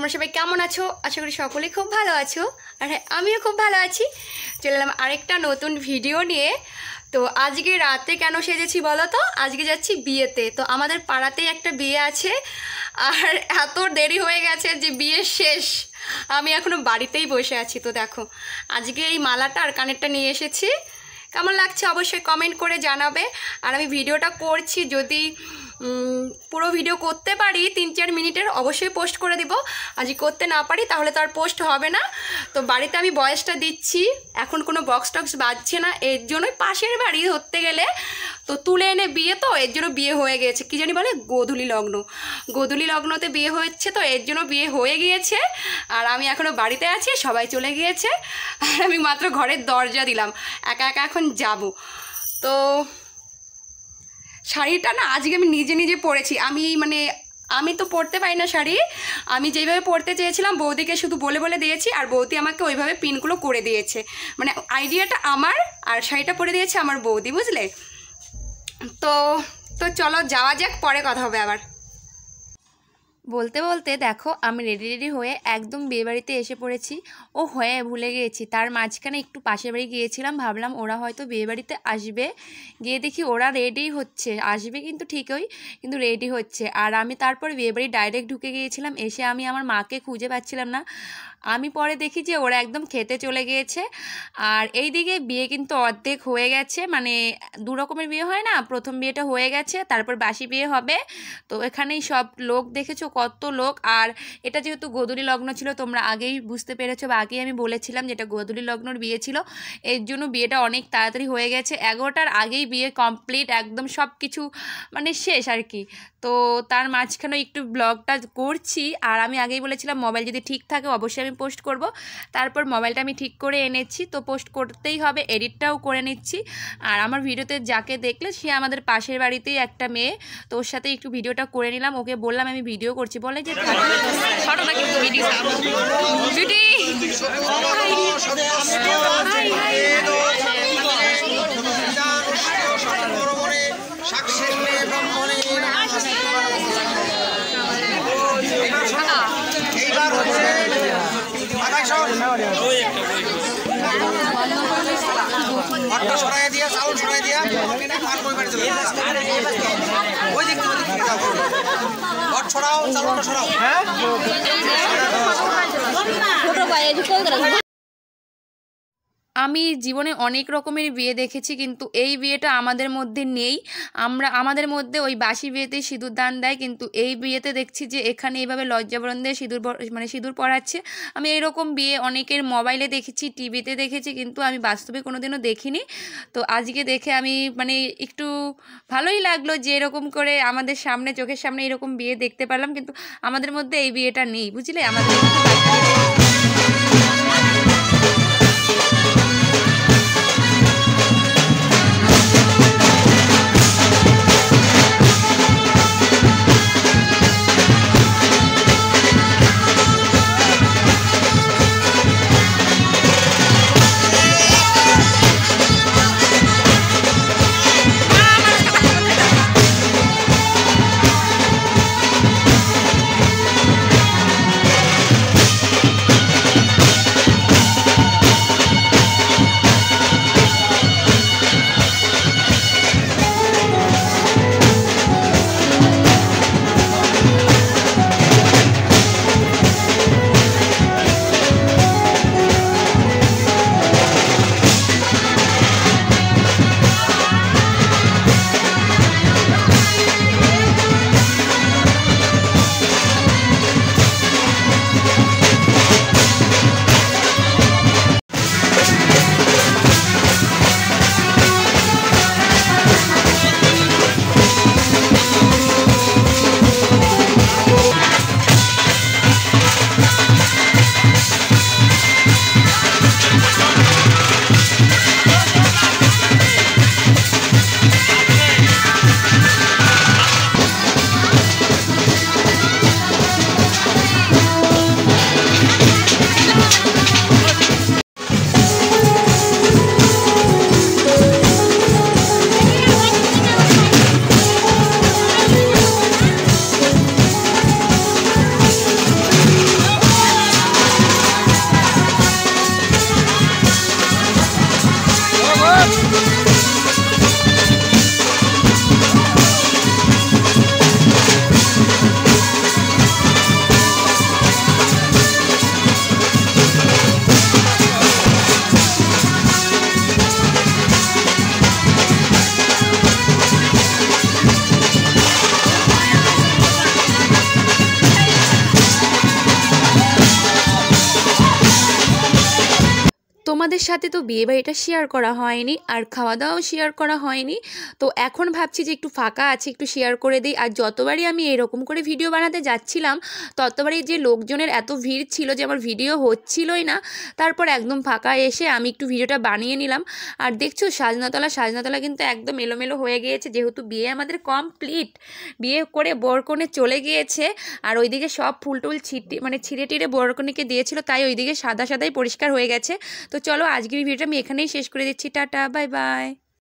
তোমরা সবাই কেমন আছো? আশা করি সকলেই খুব ভালো আছো। আর হ্যাঁ, আমিও খুব ভালো আছি। চলে এলাম আরেকটা নতুন ভিডিও নিয়ে। তো আজকে রাতে কেন সেজেছি বলো তো? আজকে যাচ্ছি বিয়েতে। তো আমাদের পাড়াতেই একটা বিয়ে আছে, আর এত দেরি হয়ে গেছে যে বিয়ে শেষ, আমি এখনও বাড়িতেই বসে আছি। তো দেখো, আজকে এই মালাটা আর কানেরটা নিয়ে এসেছি। কেমন লাগছে অবশ্যই কমেন্ট করে জানাবে। আর আমি ভিডিওটা করছি, যদি পুরো ভিডিও করতে পারি 3-4 মিনিটের, অবশ্যই পোস্ট করে দিব। আজ করতে না পারি তাহলে তো আর পোস্ট হবে না। তো বাড়িতে আমি ভয়েসটা দিচ্ছি, এখন কোনো বক্স টক্স বাজছে না, এর জন্যই পাশের বাড়ি ধরতে গেলে তো তুলে এনে বিয়ে, তো এর জন্য বিয়ে হয়ে গিয়েছে। কী জানি বলে গোধূলি লগ্ন, গোধূলি লগ্নতে বিয়ে হচ্ছে, তো এর জন্য বিয়ে হয়ে গিয়েছে। আর আমি এখনও বাড়িতে আছি, সবাই চলে গিয়েছে, আর আমি মাত্র ঘরের দরজা দিলাম, একা একা এখন যাব। তো শাড়িটা না আজকে আমি নিজে নিজে পরেছি। আমি তো পরতে পারি না শাড়ি, আমি যেইভাবে পরতে চেয়েছিলাম বৌদিকে শুধু বলে বলে দিয়েছি, আর বৌদি আমাকে ওইভাবে পিনগুলো করে দিয়েছে। মানে আইডিয়াটা আমার, আর শাড়িটা পরে দিয়েছে আমার বৌদি, বুঝলে? তো তো চলো যাওয়া যাক, পরে কথা হবে আবার। বলতে বলতে দেখো আমি রেডি হয়ে একদম বিয়েবাড়িতে এসে পড়েছি। ও হয়ে ভুলে গিয়েছি, তার মাঝখানে একটু পাশের বাড়ি গিয়েছিলাম, ভাবলাম ওরা হয়তো বিয়েবাড়িতে আসবে, গিয়ে দেখি ওরা রেডি হচ্ছে, আসবে কিন্তু ঠিকই, কিন্তু রেডি হচ্ছে। আর আমি তারপর বিয়েবাড়ি ডাইরেক্ট ঢুকে গিয়েছিলাম। এসে আমি আমার মাকে খুঁজে পাচ্ছিলাম না। আমি পরে দেখি যে ওরা একদম খেতে চলে গিয়েছে। আর এই দিকে বিয়ে কিন্তু অর্ধেক হয়ে গেছে, মানে দু রকমের বিয়ে হয় না, প্রথম বিয়েটা হয়ে গেছে, তারপর বাসি বিয়ে হবে। তো এখানেই সব লোক দেখেছো, কত লোক। আর এটা যেহেতু গোধূলি লগ্ন ছিল, তোমরা আগেই বুঝতে পেরেছো, বা আগেই আমি বলেছিলাম যেটা গোধূলি লগ্নর বিয়ে ছিল, এর জন্য বিয়েটা অনেক তাড়াতাড়ি হয়ে গেছে। 11টার আগেই বিয়ে কমপ্লিট, একদম সব কিছু মানে শেষ আর কি। তো তার মাঝখানে একটু ব্লগটা করছি। আর আমি আগেই বলেছিলাম মোবাইল যদি ঠিক থাকে অবশ্যই আমি পোস্ট করব। তারপর মোবাইলটা আমি ঠিক করে এনেছি, তো পোস্ট করতেই হবে, এডিটটাও করে নিচ্ছি। আর আমার ভিডিওতে যাকে দেখলে সে আমাদের পাশের বাড়িতেই একটা মেয়ে, তো ওর সাথে একটু ভিডিওটা করে নিলাম। ওকে বললাম আমি ভিডিও করছি, বলে যে ফটোটা কিন্তু ভিডিও আমি জীবনে অনেক রকমের বিয়ে দেখেছি, কিন্তু এই বিয়েটা আমাদের মধ্যে নেই। আমাদের মধ্যে ওই বাসি বিয়েতে সিঁদুর দান দেয়, কিন্তু এই বিয়েতে দেখছি যে এখানে এইভাবে লজ্জাবরণ দিয়ে সিঁদুর পরাচ্ছে। আমি এরকম বিয়ে অনেকের মোবাইলে দেখেছি, টিভিতে দেখেছি, কিন্তু আমি বাস্তবে কোনোদিনও দেখিনি। তো আজকে দেখে আমি একটু ভালোই লাগলো যে এরকম করে আমাদের সামনে, চোখের সামনে এরকম বিয়ে দেখতে পারলাম, কিন্তু আমাদের মধ্যে এই বিয়েটা নেই, বুঝলে? আমাদের তোমাদের সাথে তো বিয়েবাড়িটা শেয়ার করা হয়নি আর খাওয়া দাওয়াও শেয়ার করা হয়নি। তো এখন ভাবছি যে একটু ফাঁকা আছে, একটু শেয়ার করে দিই। আর যতবারই আমি এরকম করে ভিডিও বানাতে যাচ্ছিলাম ততবারই যে লোকজনের এত ভিড় ছিল যে আমার ভিডিও হচ্ছিলই না। তারপর একদম ফাঁকা এসে আমি একটু ভিডিওটা বানিয়ে নিলাম। আর দেখছো সাজনাতলা কিন্তু একদম এলোমেলো হয়ে গিয়েছে, যেহেতু বিয়ে আমাদের কমপ্লিট, বিয়ে করে বরকনে চলে গিয়েছে। আর ওইদিকে সব ফুল টুল ছিঁড়ে টিড়ে বরকনেকে দিয়েছিল, তাই ওইদিকে সাদাই পরিষ্কার হয়ে গেছে। তো চলো আজকের ভিডিওটা আমি এখানেই শেষ করে দিচ্ছি। Tata, bye bye.